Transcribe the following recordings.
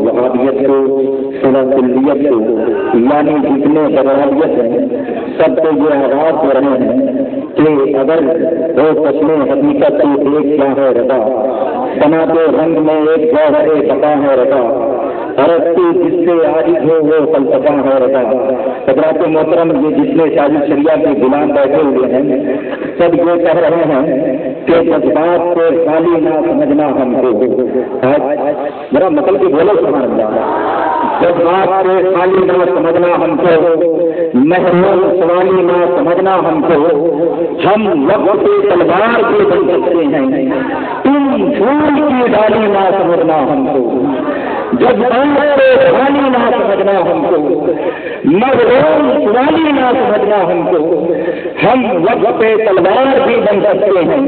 وہابیت کو، سلفیت کو، یعنی جتنے برابریت ہیں سب کو یہ آغاز ہو رہے ہیں کہ اگر وہ قسم حقیقت کی ایک کیا ہے رضا، سنا کے رنگ میں ایک جوہر بقا ہے رضا، ارسطو جس سے عاجز ہو وہ فلسفہ ہے رضا۔ حضرات محترم، یہ جتنے ساری شریعہ کے غلام بیٹھے ہوئے ہیں سب یہ کہہ رہے ہیں کہ جذبات سے خالی نہ سمجھنا ہم کو، ذرا مطلب کہ بولو سبحان اللہ، جذبات سے خالی نہ سمجھنا ہم کو، محروم سوالی نہ سمجھنا ہم کو، ہم وقت کے تلوار کے بن سکتے ہیں، تم پھول کی ڈالی نہ سمجھنا ہم کو، جذبات سے خالی نہ سمجھنا ہم کو، محروم سوالی نہ سمجھنا ہم کو، ہم وقت پہ تلوار بھی بن سکتے ہیں،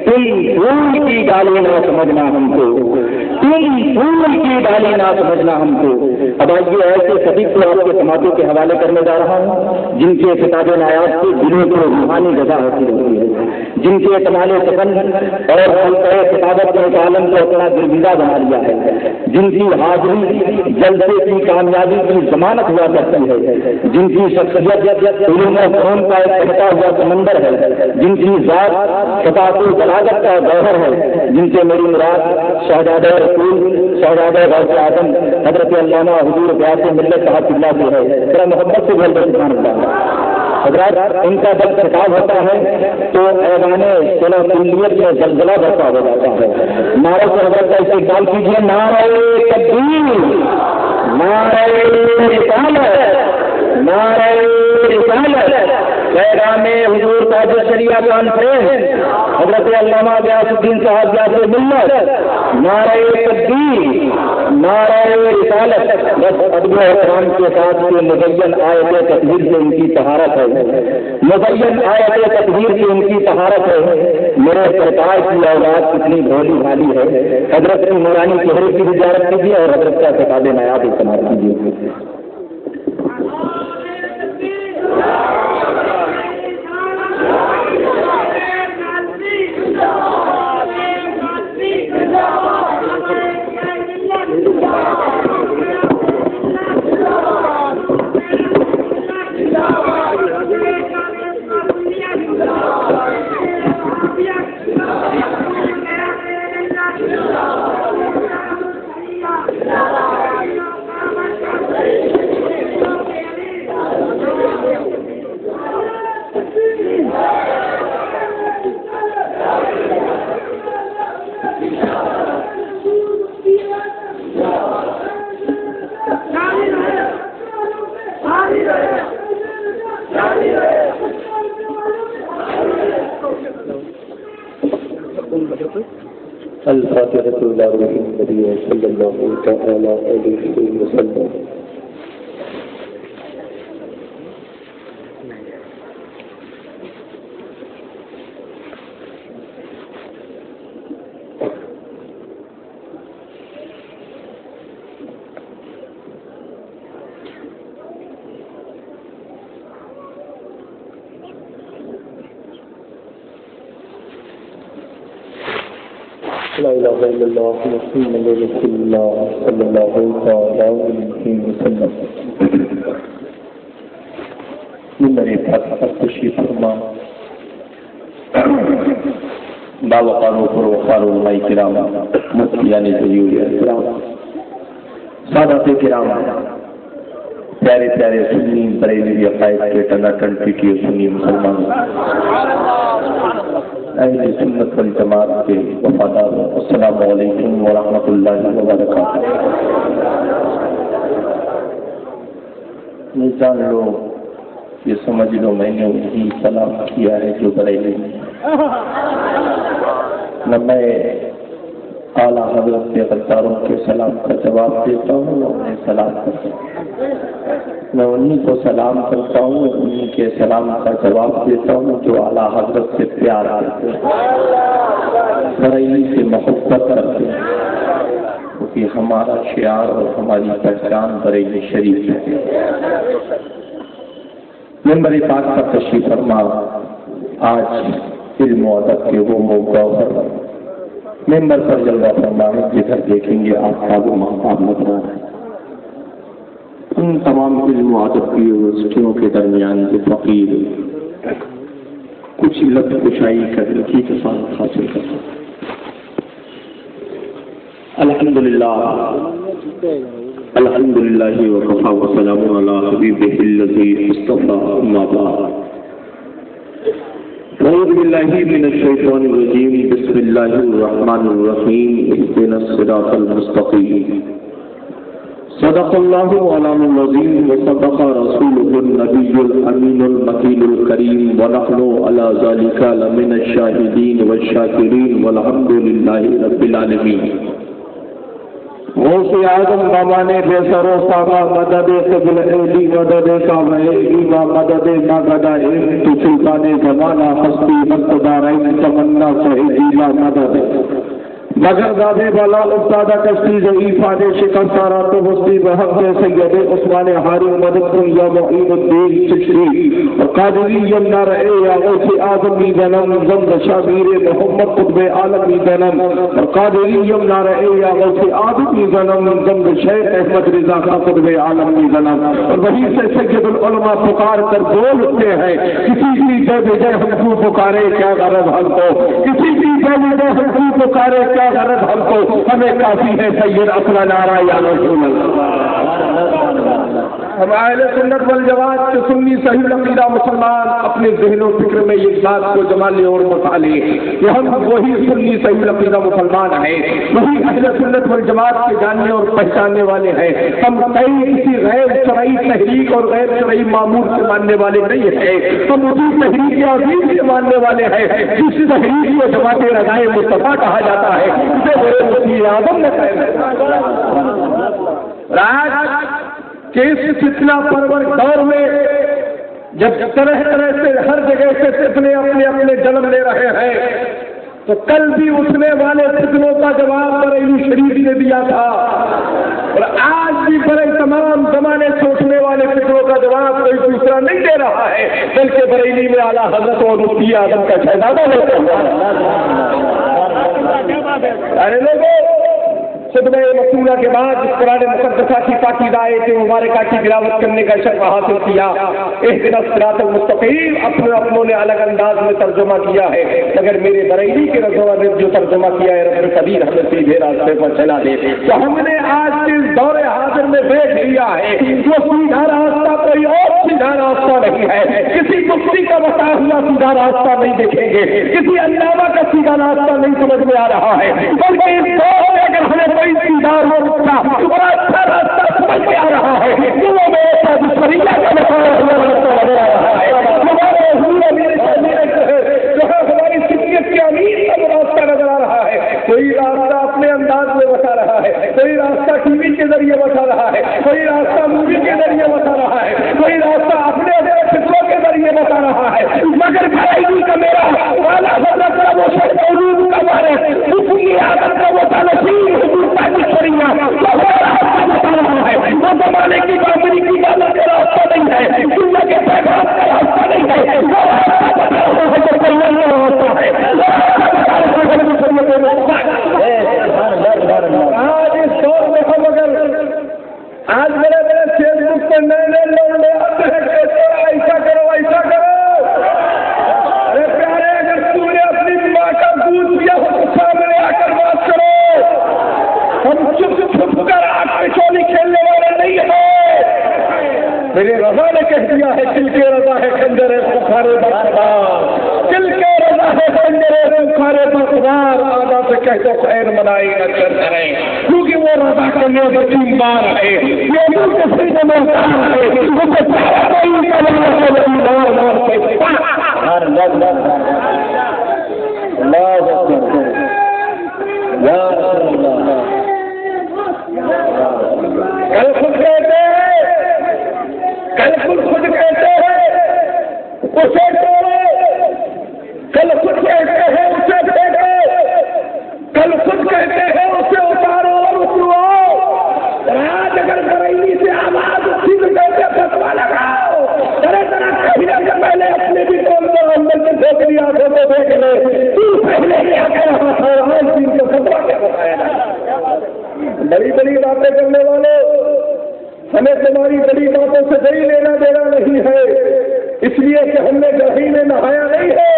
تم پھول کی ڈالی نہ سمجھنا ہم کو، تم پھول کی ڈالی نہ سمجھنا ہم کو۔ اب آئیے ایسے سبھی کو آپ کے سماعتوں کے حوالے کرنے جا رہا ہوں جن کے کتاب نایاب سے دلوں کو روحانی غذا حاصل ہوتی ہے، جن کے اعتماد سکن اور حلقہ کتابت نے عالم کو اپنا گرویدہ بنا لیا ہے، جن کی حاضری جلسے کی کامیابی کی ضمانت ہوا کرتی ہے، جن کی شخصیت علوم و فنون کا ایک بہتا ہوا سمندر ہے، جن کی ذات خطاط و بلاغت کا گوہر ہے، جن سے میری مراد شہزادہ رسول شہزادہ غوث اعظم حضرت علامہ حضور غیاث ملت صاحب اللہ سے ہے، ذرا محبت سے بول دو سبحان اللہ۔ حضرات ان کا جب خطاب ہوتا ہے تو ایوان سلفیت میں زلزلہ برپا ہو جاتا ہے۔ نعرہ سے حضرت کا استقبال کیجیے، نعرہ تکبیر، نعرہ رسالت، نعرہ رسالت، پیغام حضور تاج الشریعہ کانفرنس حضرت علامہ غیاث الدین صاحب غیاث ملت، نعرہ تکبیر، نعرہ رسالت۔ بس ادب و احترام کے ساتھ یہ مبین آیت تطہیر سے ان کی طہارت ہے، مبین آیت تطہیر سے ان کی طہارت ہے۔ میرے سرکار کی اولاد کتنی بھولی بھالی ہے، حضرت کی نورانی چہرے کی بھی زیارت کیجیے اور حضرت کا کتاب نایاب استعمال کیجیے۔ الفاتحة إلى روح النبي صلى الله تعالى عليه وسلم۔ لا الہ الا اللہ محمد رسول اللہ صلی اللہ تعالی علیہ وسلم۔ منبر پاک پر تشریف فرما باوقار و وقار علماء کرام، مفتیان ذریعہ کرام، سادات کرام، پیارے پیارے سنی بریلوی عقائد کے ٹناٹن پیٹی سنی مسلمان، اہل سنت والجماعت کے وفادار، السلام علیکم ورحمۃ اللہ وبرکاتہ۔ یہ جان لو، یہ سمجھ لو میں نے وہی سلام کیا ہے جو بریلی، نہ میں اعلیٰ حضرت کے غداروں کے سلام کا جواب دیتا ہوں نہ انہیں سلام کرتا ہوں، میں انہیں کو سلام کرتا ہوں، انہیں کے سلام کا جواب دیتا ہوں جو اعلیٰ حضرت سے پیار کرتے ہیں، بریلی سے محبت کرتے ہیں، کیونکہ ہمارا شعار اور ہماری پہچان بریلی شریف ہے۔ منبر پاک پر تشریف فرما، آج علم و ادب کے وہ گوہر ممبر پر جلوہ فرمائے، جدھر دیکھیں گے آفتاب و مہتاب نظر آ رہے ہیں۔ ان تمام علم و ادب کی یونیورسٹیوں کے درمیان جو فقیر کچھ لفظ کشائی کرنے کی کفایت حاصل کرتا ہے۔ الحمدللہ وکفی وسلام علی حبیبہ الذی اصطفی، اما بعد۔ اعوذ باللہ من الشیطان الرجیم، بسم اللہ الرحمن الرحیم، اهدنا الصراط المستقیم۔ صدق اللہ مولانا العظیم وصدق رسولہ النبی الامین المکین الکریم، ونحن علی ذلک لمن الشاہدین والشاکرین، والحمد للہ رب العالمین۔ غوث اعظم بابانے بے سر و ساغا، مدد قبل اہلی مدد کامعی و مدد مغدائم، تو سلطان زمانہ ہستی مقتدارین، تمنا سہیدی لا مدد مگر دادے بالا استادہ کشتی ضعیفہ نے شکستارہ تو ہستی بحق سید عثمان حاری مدد یا معین الدین چشتی اور قادری یمنا رہے یا غوث اعظمی دنم زند شابیر محمد قطب عالمی دنم اور قادری یمنا رہے یا غوث اعظمی دنم زند شیخ احمد رضا قطب عالمی دنم۔ اور وہیں سے سید العلماء پکار کر بول اٹھتے ہیں، کسی کی جے بجے ہم کو پکارے کیا غرض ہم کو، کسی کی جے بجے ہم کو پکارے کیا غرض ہم کو، ہمیں کافی ہے سید اپنا نعرہ یا رسول اللہ۔ ہم اہل سنت والجماعت کے سنی صحیح عقیدہ مسلمان اپنے ذہن و فکر میں اس بات کو جما لیں اور بتا لیں کہ ہم وہی سنی صحیح عقیدہ مسلمان ہیں، وہی اہل سنت والجماعت کے جاننے اور پہچاننے والے ہیں۔ ہم کئی کسی غیر شرعی تحریک اور غیر شرعی معمول سے ماننے والے نہیں ہیں، ہم اسی تحریک عظیم سے ماننے والے ہیں جس تحریک کو جماعت رضائے مصطفیٰ کہا جاتا ہے، اسے بڑے مفتی اعظم نے کہ اس فتنہ پرور دور میں جب طرح طرح سے ہر جگہ سے فتنے اپنے اپنے جنم لے رہے ہیں، تو کل بھی اٹھنے والے فتنوں کا جواب بریلی شریف نے دیا تھا، اور آج بھی بڑے تمام زمانے سے اٹھنے والے فتنوں کا جواب کوئی دوسرا نہیں دے رہا ہے بلکہ بریلی میں اعلیٰ حضرت اور مفتی اعظم کا شہزادہ ہوتا ہے۔ خطبہ مقبولہ کے بعد اس قرآن مقدسہ کی پاکیزہ آیت مبارکہ کی تلاوت کرنے کا شرف حاصل کیا۔ اہدنا الصراط المستقیم اپنوں نے الگ انداز میں ترجمہ کیا ہے، مگر میرے بریلی کے رضوان نے جو ترجمہ کیا ہے رب قدیر ہمیں سیدھے راستے پر چلا دے۔ تو ہم نے آج کے دور حاضر میں دیکھ لیا ہے وہ سیدھا راستہ کوئی اور سیدھا راستہ نہیں ہے، کسی مفتی کا بتایا ہوا سیدھا راستہ نہیں دیکھیں گے، کسی علامہ کا سیدھا راستہ نہیں سمجھ میں آ رہا ہے، بلکہ اس دور میں اگر ہمیں سیدھا راستہ اور اچھا راستہ سمجھ میں آ رہا ہے کہ وہ میرے ساتھ شریعہ کا بتایا ہوا راستہ نظر آ رہا ہے، ہمارے حضور امیر جو ہے ہماری شریعت کے امیر کا راستہ نظر آ رہا ہے۔ کوئی راستہ اپنے انداز میں بتا رہا ہے، کوئی راستہ ٹی وی کے ذریعے بتا رہا ہے، کوئی راستہ مووی کے ذریعے بتا رہا ہے، کوئی راستہ اپنے فکروں کے ذریعے بتا رہا ہے، مگر بھائی کا میرا والا حضرت کا وہ شخص علوم کا بارے اس کی عادت کا وہ تنظیم وہ زمانے کی بابری کی عادت کا راستہ نہیں ہے، دنیا کے پیغام کا راستہ نہیں ہے، آج اس دور میں ہم اگر آج میرے فیس بک پہ نئے نئے لوگ لے آتے ہیں کہتے ہیں ایسا کرو ایسا کرو، ارے پیارے اگر تم نے اپنی ماں کا دودھ پیا ہو تو سامنے آ کر بات کرو، ہم چپ چھپ کر آگ پہ چولی کھیلنے والے نہیں ہیں۔ میرے رضا نے کہہ دیا ہے دل کے رضا ہے خنجر بخارے بخار، دل کے رضا ہے خنجر بخارے بخار، آدھا سے کہہ دو خیر منائی نہ کر کریں، کیونکہ وہ رضا کرنے کا تین بار ہے، یہ دل کے سینے میں اتار ہے، وہ بچارہ کوئی کلمہ کوئی بار بار کہتا اللہ اکبر یا رسول اللہ۔ کل خود کہتے ہیں، کل خود کہتے ہیں اسے توڑو، کل خود کہتے ہیں اسے پھینکو، کل خود کہتے ہیں اسے اتارو اور اترواؤ، آج اگر بریلی سے آواز اٹھی تو کہتے فتوا لگاؤ، طرح طرح کہنے سے پہلے اپنے بھی کون کو اندر سے دیکھ لیا آنکھوں کو دیکھ لے، تو پہلے شریعہ کہہ رہا تھا آج دین کا فتویٰ کیا بتایا جائے؟ بڑی بڑی باتیں کرنے والے، ہمیں تمہاری بڑی باتوں سے کوئی لینا دینا نہیں ہے، اس لیے کہ ہم نے گڑھی میں نہایا نہیں ہے،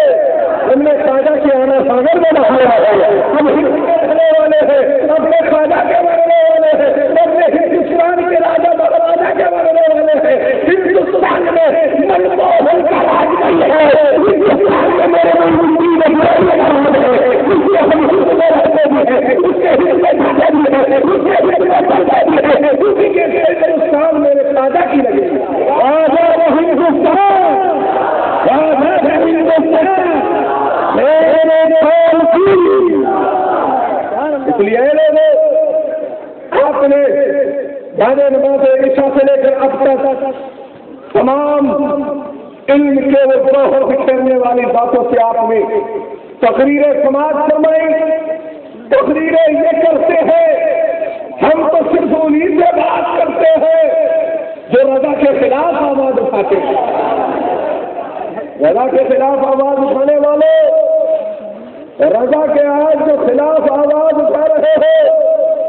ہم نے خواجہ کے آنا ساگر میں نہایا ہے، ہم ہند کے رہنے والے ہیں، اپنے خواجہ کے مرنے والے ہیں، اپنے ہندوستان کے راجا مہاراجا کے مرنے والے ہیں، ہندوستان میں منموہن کا راج نہیں ہے، ہندوستان میں میرے ملکی میں ہندوستان میرے خواجہ کی لگے آزاد ہندوستان، آزاد ہندوستان اس لیے آپ نے بعد نماز عشاء سے لے کر اب تک تمام علم کے وہ بکھیرنے والی باتوں سے آپ نے تقریر سماج فرمائی، تقریریں یہ کرتے ہیں، ہم تو صرف انہیں سے بات کرتے ہیں جو رضا کے خلاف آواز اٹھاتے ہیں، رضا کے خلاف آواز اٹھانے والے، رضا کے آج جو خلاف آواز اٹھا رہے ہیں،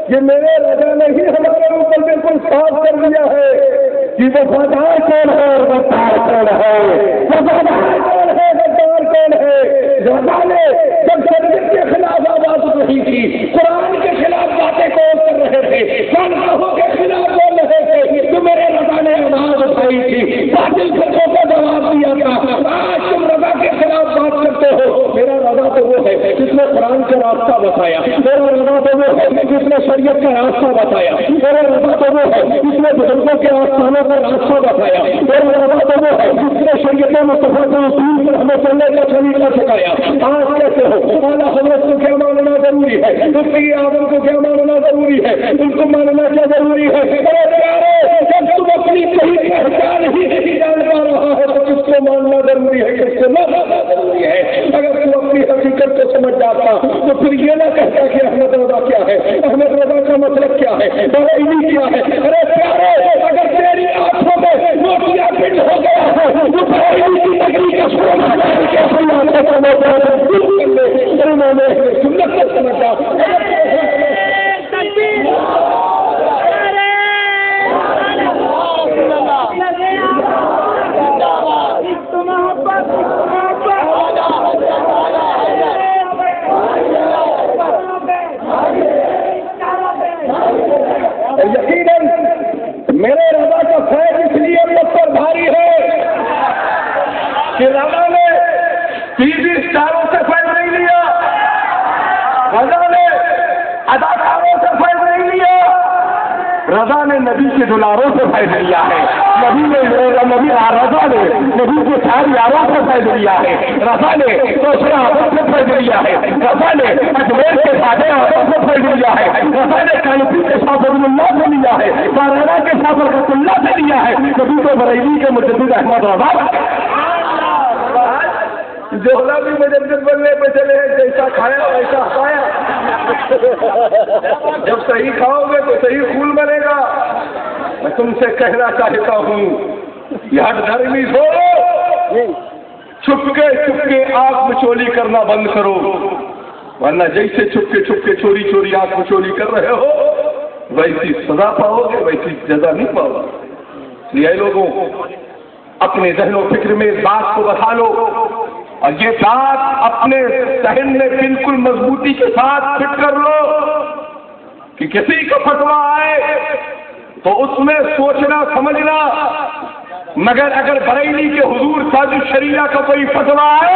یہ میرے رضا نے ہی ہمارے اوپر بالکل صاف کر دیا ہے کہ وفادار کون ہے اور غدار کون ہے، وفادار کون ہے غدار کون ہے۔ رضا نے جب شریعت کے خلاف آواز اٹھ رہی تھی، قرآن کے خلاف باتیں کون کر رہے تھے، خانقاہوں کے خلاف بول رہے تھے، تو میرے رضا نے آواز اٹھائی تھی، باطل فتووں کو جواب دیا تھا۔ آج تم رضا کے خلاف بات کرتے ہو، میرا رضا تو وہ ہے جس نے قرآن کا راستہ بتایا، میرا رضا تو وہ ہے جس نے شریعت کا راستہ بتایا، میرا رضا تو وہ ہے جس نے بزرگوں کے آستانوں کا راستہ بتایا، میرا رضا تو وہ ہے جس نے شریعت مصطفیٰ کے اصول پر ہمیں چلنے کا طریقہ سکھایا۔ آج کیسے ہو؟ اعلیٰ حضرت کو کیا ماننا ضروری ہے، مفتی اعظم کو کیا ماننا ضروری ہے، ان کو ماننا کیا ضروری ہے؟ جب تم اپنی صحیح پہچان ہی نہیں جان پا رہا ہے تو کس کو ماننا ضروری ہے، کس کو نہ ماننا ضروری ہے؟ اگر تم اپنی حقیقت کو سمجھ جاتا تو پھر یہ نہ کہتا کہ احمد رضا کیا ہے، احمد رضا کا مطلب کیا ہے، بریلی کیا ہے۔ ارے پیارے، اگر تیری آنکھوں میں موتیا پنڈ ہو گیا ہے تو بریلی کی نگری کا سونا سنت سمجھا۔ یقیناً میرے رضا کا فیض اس لیے مجھ پر بھاری ہے کہ رضا نے ٹی وی اسٹاروں سے فیض نہیں لیا، رضا نے اداکاروں سے فیض نہیں لیا، رضا نے نبی کے دلاروں سے فیض لیا ہے، رضا نے نبی کے سارے یاروں سے فیض لیا ہے، رضا نے دوسرے آدم سے فیض لیا ہے، رضا نے اجمیر کے سادے آدم سے فیض لیا ہے، رضا نے کانپور کے ساتھ اللہ سے لیا ہے، سارانہ کے ساتھ برکت اللہ سے لیا ہے، نبی کو بریلی کے مجدد احمد رضا جوہلا بھی مجدد بننے پہ چلے ہیں، جیسا کھایا ویسا کھایا۔ جب صحیح کھاؤ گے تو صحیح خون بنے گا۔ میں تم سے کہنا چاہتا ہوں، یہ ہٹ دھرمی چھوڑو، چھپ کے آنکھ مچولی کرنا بند کرو، ورنہ جیسے چھپ کے چوری آنکھ مچولی کر رہے ہو ویسی سزا پاؤ گے، ویسی جزا نہیں پاؤ گے۔ یہ لوگوں اپنے ذہن و فکر میں اس بات کو بتا لو، اور یہ بات اپنے ذہن میں بالکل مضبوطی کے ساتھ فٹ کر لو کہ کسی کا فتویٰ آئے تو اس میں سوچنا سمجھنا، مگر اگر بریلی کے حضور تاج الشریعہ کا کوئی فتویٰ آئے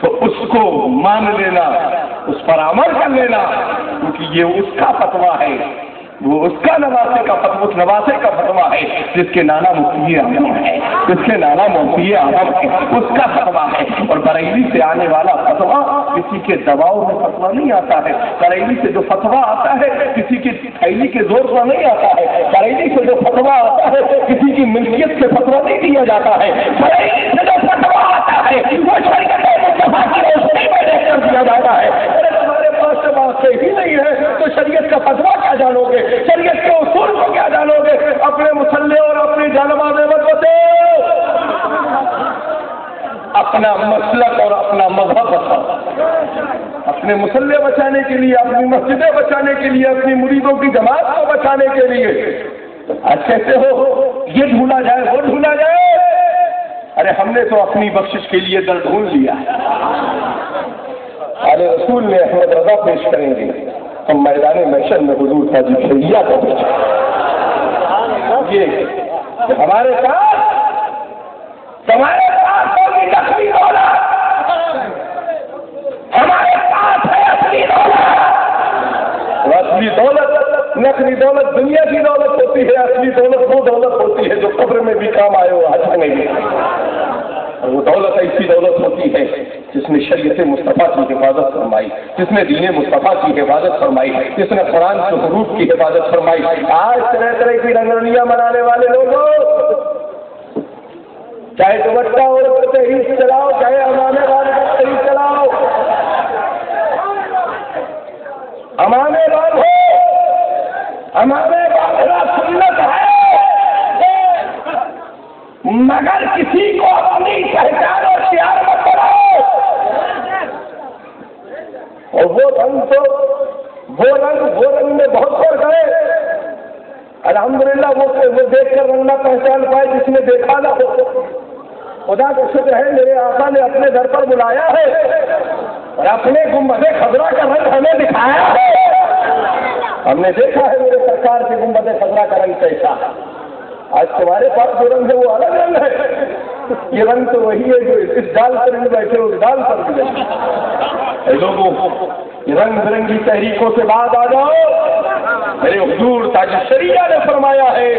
تو اس کو مان لینا، اس پر عمل کر لینا، کیونکہ یہ اس کا فتویٰ ہے، وہ اس کا نواسے کا فتویٰ، اس نواسے کا فتویٰ ہے جس کے نانا مفتی اعظم ہے، جس کے نانا مفتی اعظم ہے، اس کا فتویٰ ہے۔ اور بریلی سے آنے والا فتویٰ کسی کے دباؤ میں فتویٰ نہیں آتا ہے، بریلی سے جو فتویٰ آتا ہے کسی کی تھیلی کے زور پر نہیں آتا ہے، بریلی سے جو فتویٰ آتا ہے کسی کی ملکیت سے فتویٰ نہیں دیا جاتا ہے، بریلی سے جو فتویٰ آتا ہے وہ شریعت مصطفیٰ کی روشنی میں دیکھ کر دیا جاتا ہے۔ تمہارے پاس جب آنکھیں ہی نہیں ہے تو شریعت کا فتویٰ کیا جانو گے، شریعت کے اصول کو کیا جانو گے؟ اپنے مسلح اور اپنی جانباز مت بتاؤ، اپنا مسلک اور اپنا مذہب بتاؤ۔ اپنے مسلح بچانے کے لیے، اپنی مسجدیں بچانے کے لیے، اپنی مریدوں کی جماعت کو بچانے کے لیے آج کہتے ہو یہ ڈھونڈا جائے وہ ڈھونڈا جائے۔ ارے ہم نے تو اپنی بخشش کے لیے در ڈھونڈ لیا ہے۔ آل رسول نے احمد رضا پیش کریں گے، ہم میدان محشر میں حضور تاج شریعہ کو یہ ہمارے ساتھ ہوگی نقلی دولت، ہمارے ساتھ ہے اصلی دولت۔ اصلی دولت نقلی دولت دنیا کی دولت ہوتی ہے، اصلی دولت وہ دولت ہوتی ہے جو قبر میں بھی کام آئے ہو حج میں بھی، اور وہ دولت ایسی دولت ہوتی ہے جس نے شریعت مصطفیٰ کی حفاظت فرمائی، جس نے دین مصطفیٰ کی حفاظت فرمائی، جس نے قرآن کے حروف کی حفاظت فرمائی۔ آج طرح طرح کی رنگرلیاں منانے والے لوگوں، چاہے دوپٹہ اور تحریر چلاؤ، چاہے امامے والے تحریر چلاؤ، امامے بال ہو، امامے بالنا سنت ہے، مگر کسی کو اپنی پہچان اور شعار مت بناؤ۔ اور وہ رنگ میں بہت فرق ہے۔ الحمدللہ وہ دیکھ کر رنگ نہ پہچان پائے جس نے دیکھا نہ ہو۔ خدا کا شکر ہے میرے آقا نے اپنے گھر پر بلایا ہے اور اپنے گنبد خضرا کا رنگ ہمیں دکھایا ہے۔ ہم نے دیکھا ہے میرے سرکار کے گنبد خضرا کا رنگ کیسا۔ آج تمہارے پاس جو رنگ ہے وہ الگ رنگ ہے، یہ رنگ تو وہی ہے جو اس ڈال پر بھی بیٹھے اس ڈال پر بھی بیٹھے۔ اے لوگوں، یہ رنگ برنگی تحریکوں سے بعد آ جاؤ۔ میرے حضور تاج شریعہ نے فرمایا ہے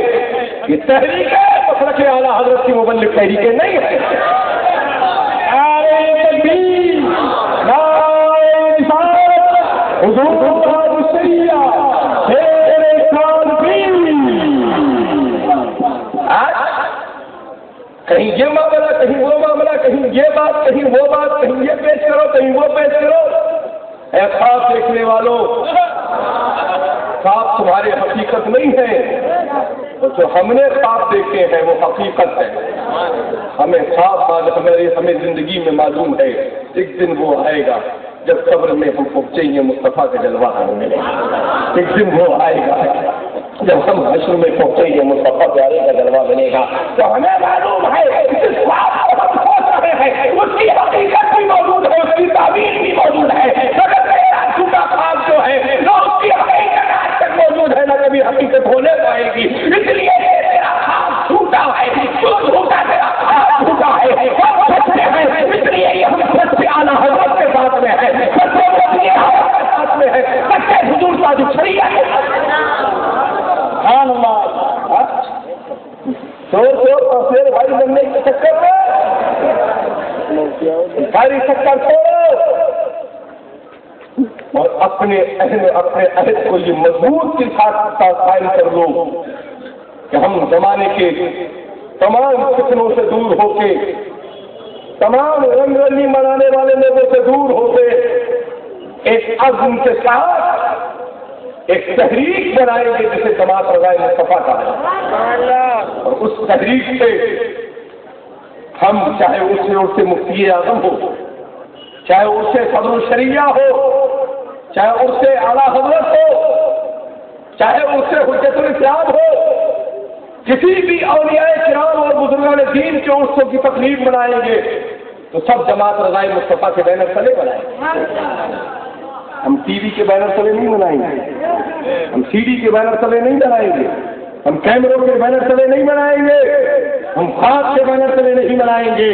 یہ تحریکیں مسلک اعلیٰ حضرت کی مبلغ تحریکیں نہیں ہیں۔ حضور تاج شریعہ کہیں یہ معاملہ، کہیں وہ معاملہ، کہیں یہ بات، کہیں وہ بات، کہیں یہ پیش کرو، کہیں وہ پیش کرو۔ اے خواب دیکھنے والوں، خواب تمہارے حقیقت نہیں ہے، جو ہم نے خواب دیکھے ہیں وہ حقیقت ہے۔ ہمیں خواب ہمیں زندگی میں معلوم ہے ایک دن وہ آئے گا جب قبر میں ہم پہنچیں گے مصطفیٰ کا جلوہ کرنے۔ ایک دن وہ آئے گا جب ہم حشر میں پہنچیں گے مصطفیٰ پیارے کا جلوہ بنے گا، تو ہمیں معلوم ہے جس خواب کو ہم سوچ رہے ہیں اس کی حقیقت بھی موجود ہے، اس کی تعبیر بھی موجود ہے، مگر میرا جھوٹا خواب جو ہے نہ اس کی حقیقت آج تک موجود ہے نہ کبھی حقیقت ہونے پائے گی۔ اس لیے تیرا خواب جھوٹا ہے، تو جھوٹا تیرا خواب جھوٹا ہے، ہم سچے ہیں، اس لیے یہ ہم سچے اعلیٰ حضرت کے ساتھ میں ہے، سچے کے ساتھ میں ہے، سچے حضور تاج شریعہ کے ساتھ میں ہے۔ سبحان اللہ۔ شور اور پھر بھائی بننے کے چکر میں ساری چکر چھوڑو اور اپنے عہد کو یہ مضبوط کے ساتھ قائم کر لو کہ ہم زمانے کے تمام فتنوں سے دور ہو کے، تمام رنگ رنگی منانے والے لوگوں سے دور ہو کے ایک عزم کے ساتھ ایک تحریک بنائیں گے جسے جماعت رضائے مصطفیٰ کا ہے، اور اس تحریک سے ہم چاہے اس سے مفتی اعظم ہو، چاہے اس سے صدر الشریعہ ہو، چاہے اس سے اعلیٰ حضرت ہو، چاہے اس سے حجت الاسلام ہو، کسی بھی اولیاء کرام اور بزرگان دین کے عرصوں کی تقریب بنائیں گے تو سب جماعت رضائے مصطفیٰ کے بینر تلے بنائیں گے۔ ہم ٹی وی کے بینر تلے نہیں بنائیں گے، ہم سی ڈی کے بینر تلے نہیں بنائیں گے، ہم کیمروں کے بینر تلے نہیں بنائیں گے، ہم خواب کے بینر تلے نہیں بنائیں گے،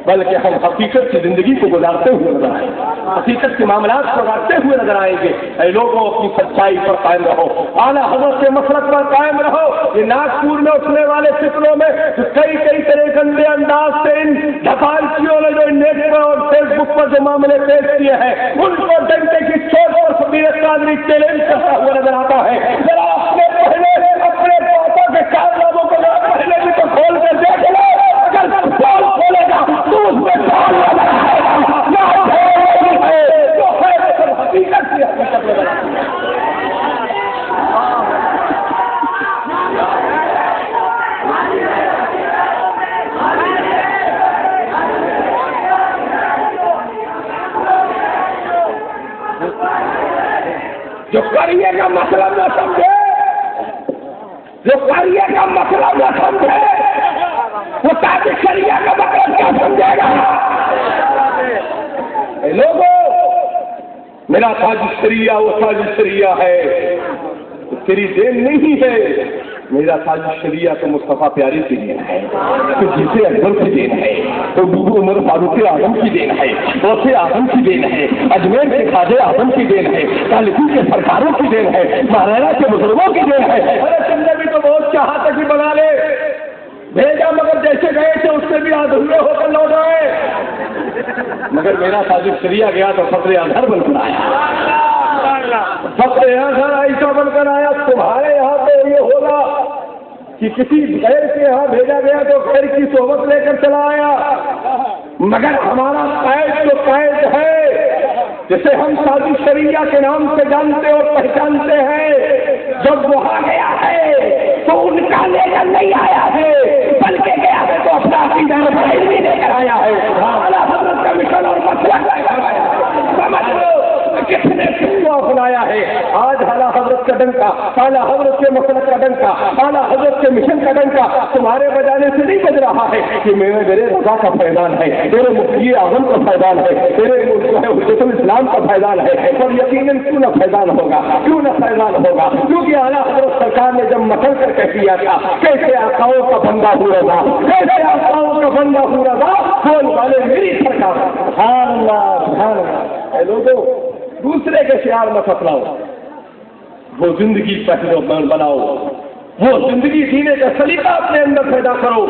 بلکہ ہم حقیقت کی زندگی کو گزارتے ہوئے نظر آئیں گے، حقیقت کے معاملات کو گزارتے ہوئے نظر آئیں گے۔ اے لوگوں، اپنی سچائی پر قائم رہو، اعلیٰ حضرت کے مسلک پر قائم رہو۔ یہ ناگپور میں اٹھنے والے فتنوں میں کئی طرح گندے انداز سے ان دھپالچیوں نے جو نیٹ پر اور فیس بک پر جو معاملے پیش کیے ہیں ان کو ڈنڈے کی چوٹ اور شبیر قادری چیلنج کرتا ہوا نظر آتا ہے۔ ذرا اپنے پاپا کے کارناموں کو پہلے بھی تو کھول کر دیکھ لو، اگر پال کھولے گا تو اس میں پال نظر آئے گا، جو ہے حقیقت کی حقیقت نظر آتی ہے۔ میرا تاج شریعہ وہ تاج شریعہ ہے، تیری دین نہیں ہے، میرا تاج شریعہ تو مصطفیٰ پیارے کی دین ہے، تو جسے اکبر کی دین ہے، تو ابو عمر فاروق اعظم کی دین ہے، غوث اعظم کی دین ہے، اجمیر کے خواجہ اعظم کی دین ہے، کالکی کے سرکاروں کی دین ہے، مہارانا کے بزرگوں کی دین ہے۔ ارے تم نے بھی تو بہت چاہا تھا کہ بنا لے، بھیجا مگر جیسے گئے تھے اس سے بھی ادھورے ہو کر لوٹ آئے، مگر میرا تاج شریعہ گیا تو فخر اظہر بن کر آیا، فخر اظہر ایسا بن کر آیا۔ تمہارے یہاں پہ یہ ہوگا کہ کسی غیر کے یہاں بھیجا گیا تو غیر کی صحبت لے کر چلا آیا، مگر ہمارا قائد تو قائد ہے جسے ہم تاج شریعہ کے نام سے جانتے اور پہچانتے ہیں، جب وہاں گیا ہے تو ان کا لے کر نہیں آیا ہے، بلکہ گیا ہے تو اپنا عقیدہ بھی لے کر آیا ہے، اعلیٰ حضرت کا مشن اور مسلک لے کر آیا ہے۔ سمجھ لو کس نے کس کو اپنایا ہے۔ آج اعلیٰ حضرت کا ڈنکا، اعلیٰ حضرت کے مسلک کا ڈنکا، اعلیٰ حضرت کے مشن کا ڈنکا تمہارے بجانے سے نہیں بج رہا ہے کہ میرے رضا کا فیضان ہے، میرے مفتی اعظم کا فیضان ہے، میرے حجت الاسلام کا فیضان ہے، اور یقیناً کیوں نہ فیضان ہوگا، کیوں نہ فیضان ہوگا، کیونکہ اعلیٰ حضرت سرکار نے جب مچل کر کہہ دیا تھا کیسے آقاؤں کا بندہ ہو رہا، کیسے آقاؤں کا بندہ ہو رہا، بول والے میری سرکار۔ سبحان اللہ سبحان اللہ۔ اے لوگوں دوسرے کے شعار مت اپناؤ، وہ زندگی پہلو بناؤ، وہ زندگی جینے کا سلیقہ اپنے اندر پیدا کرو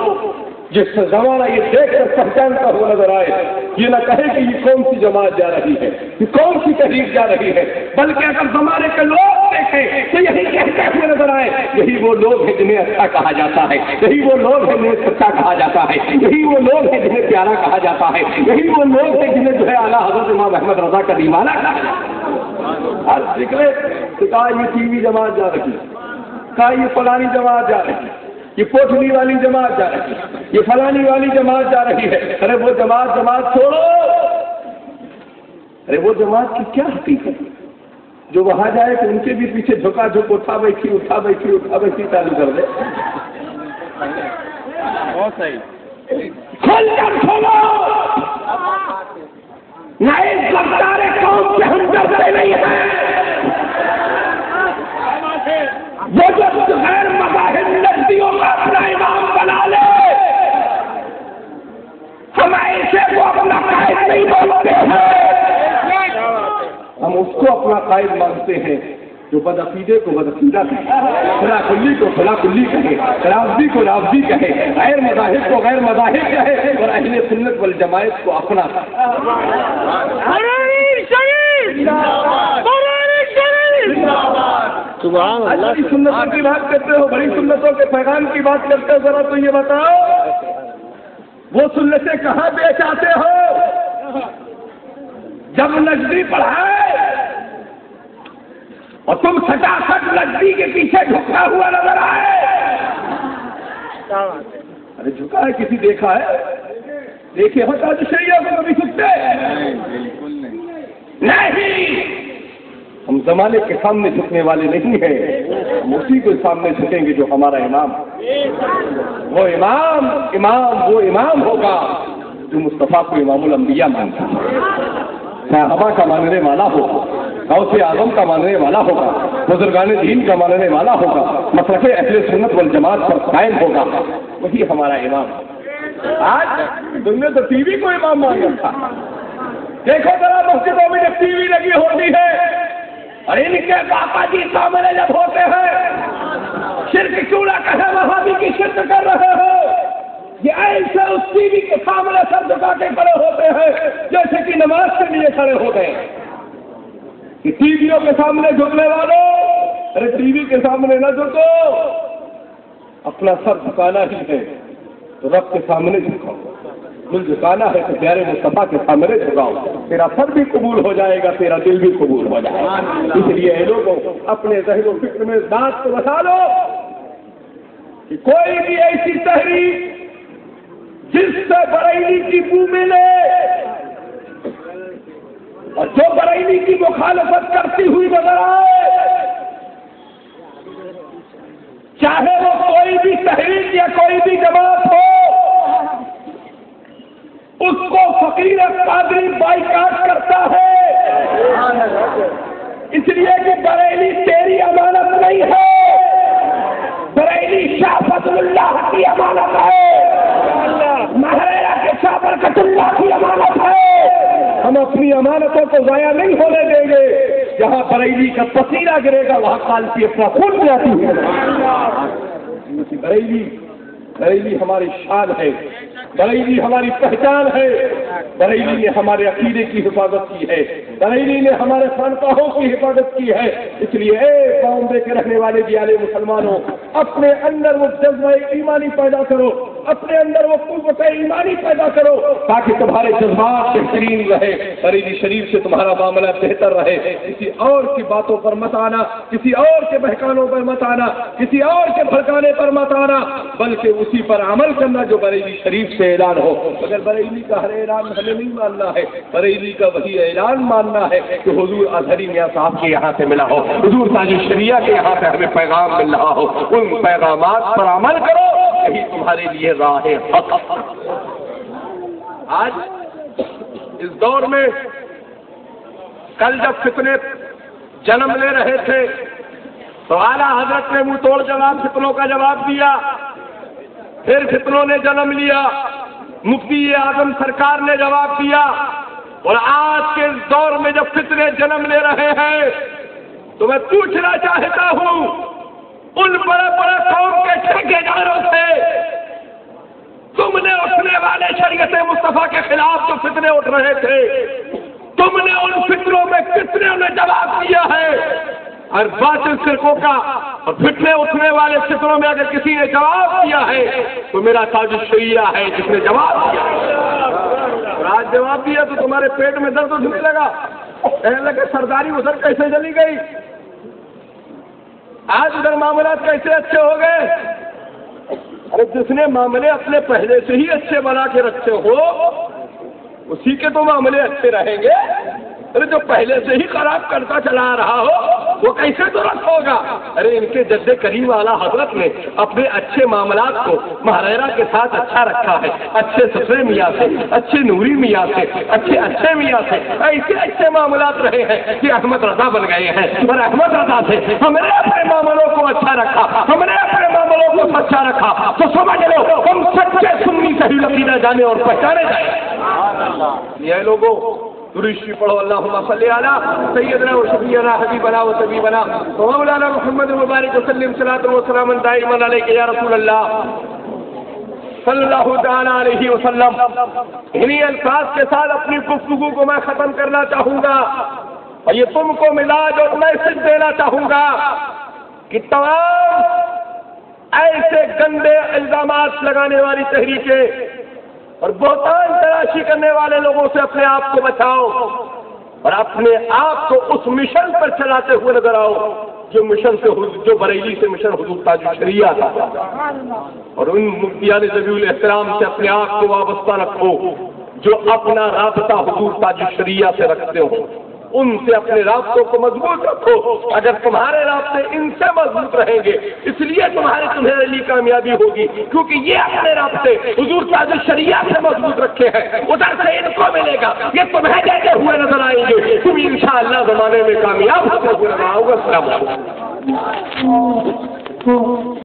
جس سے زمانہ یہ دیکھ کر پہچانتا ہوا نظر آئے، یہ نہ کہے کہ یہ کون سی جماعت جا رہی ہے، یہ کون سی تحریک جا رہی ہے، بلکہ اگر زمانے کے لوگ دیکھیں تو یہی کہتے ہوئے نظر آئے یہی وہ لوگ ہیں جنہیں اچھا کہا جاتا ہے، یہی وہ لوگ ہیں جنہیں سچا کہا جاتا ہے، یہی وہ لوگ ہیں جنہیں پیارا کہا جاتا ہے، یہی وہ لوگ ہیں جنہیں جو ہے اعلیٰ حضرت امام احمد رضا کا دیوانہ کہا جاتا ہے۔ کہا یہ ٹی وی جماعت جا رہی ہے، کہا یہ فلانی جماعت جا رہی ہے، یہ پوٹھنی والی جماعت جا رہی ہے، یہ فلانی والی جماعت جا رہی ہے۔ ارے وہ جماعت چھوڑو، ارے وہ جماعت کی کیا حقیقت ہے جو وہاں جائے کہ ان کے بھی پیچھے جھکا جھک اٹھا بیٹھی چالو کر دے۔ بہت صحیح، کھول کر کھولو، نہ اس رفتار قوم سے ہم ڈرتے نہیں ہیں، وہ جو غیر مذاہب نجدیوں کا اپنا امام بنا لے، ہم ایسے کو اپنا قائد نہیں مانتے ہیں، ہم اس کو اپنا قائد مانتے ہیں جو بدعقیدے کو بدعقیدہ کہے، خلا کلی کو خلا کلی کہے، رافضی کو رافضی کہے، غیر مذاہب کو غیر مذاہب کہے، اور اہل سنت والجماعت کو اپنا اللہ کی سنتوں کی بات کرتے ہو، بڑی سنتوں کے پیغام کی بات کرتے ہو، ذرا تو یہ بتاؤ وہ سنتیں کہاں بیچ آتے ہو؟ جب نجدی پڑھائے اور تم سٹا سٹ نجدی کے پیچھے جھکا ہوا نظر آئے، ارے جھکا ہے کسی دیکھا ہے؟ دیکھے ہو تاج شریعہ کو کبھی جھکتے؟ نہیں، ہم زمانے کے سامنے جھکنے والے نہیں ہیں، ہم اسی کے سامنے جھکیں گے جو ہمارا امام، وہ امام ہوگا جو مصطفیٰ کو امام الانبیاء مانتا ہے، صحابہ کا ماننے والا ہوگا، غوث اعظم کا ماننے والا ہوگا، بزرگان دین کا ماننے والا ہوگا، مسلک اہل سنت والجماعت پر قائم ہوگا، وہی ہمارا امام۔ آج تم نے تو ٹی وی کو امام مان رکھا، دیکھو ذرا مسجدوں میں جب ٹی وی لگی ہوتی ہے اور ان کے پاپا جی سامنے جب ہوتے ہیں، شرک چوڑا کہے وہاں بھی کی شرک کر رہے ہو، یہ ایسے اس ٹی وی کے سامنے سر جھکا کے کھڑے ہوتے ہیں جیسے کہ نماز کے لیے کھڑے ہو گئے۔ کہ ٹی ویوں کے سامنے جھکنے والوں، ارے ٹی وی کے سامنے نہ جھکو، اپنا سر جھکانا ہی ہے تو رب کے سامنے جھکاؤ، دل جھکانا ہے تو پیارے مصطفیٰ کے سامنے جھکاؤ، تیرا سر بھی قبول ہو جائے گا، تیرا دل بھی قبول ہو جائے گا۔ اس لیے اے لوگوں اپنے ذہن و فکر میں اس بات کو بتا لو کہ کوئی بھی ایسی تحریک جس سے بریلی کی بو ملے اور جو بریلی کی مخالفت کرتی ہوئی نظر آئے، چاہے وہ کوئی بھی تحریک یا کوئی بھی جماعت ہو، اس کو فقیر قادری بائیکاٹ کرتا ہے، اس لیے کہ بریلی تیری امانت نہیں ہے، بریلی شاہ فضل اللہ کی امانت ہے، مہریا کے شاہ برکت اللہ کی امانت ہے۔ ہم اپنی امانتوں کو ضائع نہیں ہونے دیں گے۔ جہاں بریلی کا پسینہ گرے گا وہاں کالسی اپنا خون جاتی ہے۔ بریلی ہماری شان ہے، بریلی ہماری پہچان ہے، بریلی نے ہمارے عقیدے کی حفاظت کی ہے، بریلی نے ہمارے خانقاہوں کی حفاظت کی ہے۔ اس لیے اے بامبے کے رہنے والے جیالے مسلمانوں، اپنے اندر وہ جذبہ ایمانی پیدا کرو، اپنے اندر وہ قوت ایمانی پیدا کرو تاکہ تمہارے جذبات بہترین رہے، بریلی شریف سے تمہارا معاملہ بہتر رہے۔ کسی اور کی باتوں پر مت آنا، کسی اور کے بہکانوں پر مت آنا، کسی اور کے بھڑکانے پر مت آنا، بلکہ اسی پر عمل کرنا جو بریلی شریف سے اعلان ہو۔ اگر بریلی کا ہر اعلان ہمیں نہیں ماننا ہے، بریلی کا وہی اعلان ماننا ہے کہ حضور اظہری میاں صاحب کے یہاں سے ملا ہو، حضور تاج الشریعہ کے یہاں سے ہمیں پیغام مل رہا ہو، ان پیغامات پر عمل کرو، یہی تمہارے لیے راہ حق۔ آج اس دور میں کل جب فتنے جنم لے رہے تھے تو اعلیٰ حضرت نے منہ توڑ جواب فتنوں کا جواب دیا، پھر فتنوں نے جنم لیا، مفتی اعظم سرکار نے جواب دیا، اور آج کے اس دور میں جب فتنے جنم لے رہے ہیں تو میں پوچھنا چاہتا ہوں ان بڑے بڑے قوم کے ٹھیکیداروں سے، تم نے اٹھنے والے شریعت مصطفیٰ کے خلاف جو فتنے اٹھ رہے تھے، تم نے ان فتنوں میں کتنے انہیں جواب دیا ہے؟ اور باطل فرقوں کا اور فتنے اٹھنے والے فتنوں میں اگر کسی نے جواب دیا ہے تو میرا تاج الشریعہ ہے جس نے جواب دیا۔ اور آج جواب دیا تو تمہارے پیٹ میں درد اٹھنے لگا، کہنے لگا سرداری ادھر کیسے چلی گئی، آج ادھر معاملات کیسے اچھے ہو گئے۔ ارے جس نے معاملے اپنے پہلے سے ہی اچھے بنا کے رکھتے ہو اسی کے تو معاملے اچھے رہیں گے۔ ارے جو پہلے سے ہی خراب کرتا چلا رہا ہو وہ کیسے درست ہوگا؟ ارے ان کے جد کریم والا حضرت نے اپنے اچھے معاملات کو مہریرا کے ساتھ اچھا رکھا ہے، اچھے ستھرے میاں سے، اچھے نوری میاں سے، اچھے میاں سے ایسے اچھے معاملات رہے ہیں کہ احمد رضا بن گئے ہیں، اور احمد رضا سے ہم نے اپنے معاملوں کو اچھا رکھا، ہم نے اپنے معاملوں کو اچھا رکھا تو سمجھ لو ہم سچے سنی صحیح عقیدہ جانے اور پہچانے جائیں۔ یہ لوگوں درشی پڑھو، اللہم صلی علی سیدنا و شفیعنا حبیبنا و طبیبنا مولانا محمد مبارک وسلم صلاۃ و سلام دائما علیک یا رسول اللہ صلی اللہ تعالی علیہ وسلم۔ انہی الفاظ کے ساتھ اپنی گفتگو کو میں ختم کرنا چاہوں گا، اور یہ تم کو ملاج اور میسج دینا چاہوں گا کہ تمام ایسے گندے الزامات لگانے والی تحریکیں اور بہتان تراشی کرنے والے لوگوں سے اپنے آپ کو بچاؤ، اور اپنے آپ کو اس مشن پر چلاتے ہوئے نظر آؤ جو بریلی سے مشن حضور تاج الشریعہ تھا، اور ان مفتیان ذوی الاحترام سے اپنے آپ کو وابستہ رکھو جو اپنا رابطہ حضور تاج الشریعہ سے رکھتے ہو، ان سے اپنے رابطوں کو مضبوط رکھو۔ اگر تمہارے رابطے ان سے مضبوط رہیں گے اس لیے تمہارے لیے کامیابی ہوگی، کیونکہ یہ اپنے رابطے حضور تاج الشریعہ سے مضبوط رکھے ہیں، ادھر سے ان کو ملے گا، یہ تمہیں دیتے ہوئے نظر آئیں گے، تم انشاءاللہ زمانے میں کامیاب ہوتے ہوئے نظر آؤ گے۔ السلام علیکم۔